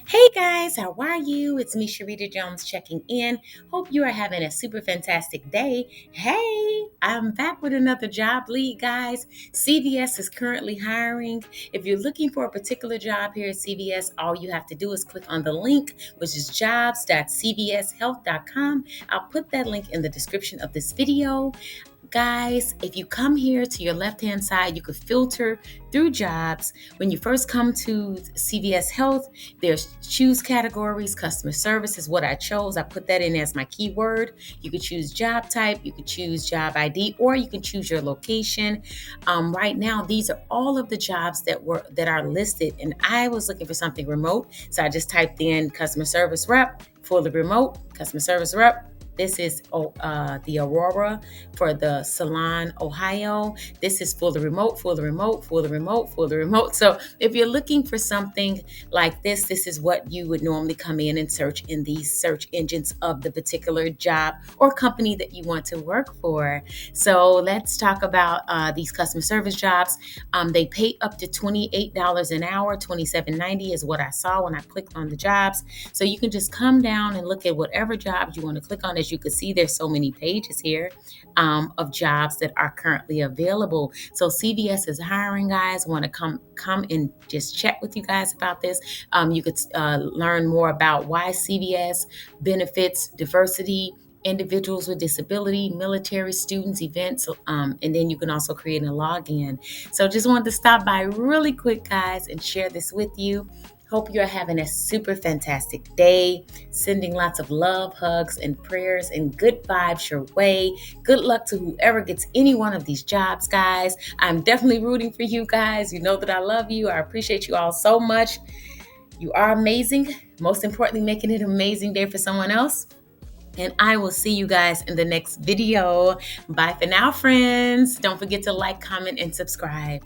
Hey guys, how are you? It's me, Sharita Jones, checking in. Hope you are having a super fantastic day. Hey, I'm back with another job lead, guys. CVS is currently hiring. If you're looking for a particular job here at CVS, all you have to do is click on the link, which is jobs.cvshealth.com. I'll put that link in the description of this video. Guys, if you come here to your left-hand side, you could filter through jobs. When you first come to CVS Health, there's choose categories. Customer service is what I chose. I put that in as my keyword. You could choose job type, you could choose job ID, or you can choose your location. Right now, these are all of the jobs that are listed, and I was looking for something remote, so I just typed in customer service rep, fully remote, customer service rep. This is the Aurora for the Salon, Ohio. This is fully remote, fully remote, fully remote, fully remote. So if you're looking for something like this is what you would normally come in and search in these search engines of the particular job or company that you want to work for. So let's talk about these customer service jobs. They pay up to $28 an hour. $27.90 is what I saw when I clicked on the jobs. So you can just come down and look at whatever jobs you want to click on. As you can see, there's so many pages here of jobs that are currently available. So CVS is hiring, guys. Want to come and just chat with you guys about this. You could learn more about why CVS benefits diversity, individuals with disability, military, students, events, and then you can also create a login. So just wanted to stop by really quick, guys, and share this with you. Hope you're having a super fantastic day. Sending lots of love, hugs, and prayers and good vibes your way. Good luck to whoever gets any one of these jobs, guys. I'm definitely rooting for you guys. You know that I love you. I appreciate you all so much. You are amazing. Most importantly, making it an amazing day for someone else. And I will see you guys in the next video. Bye for now, friends. Don't forget to like, comment, and subscribe.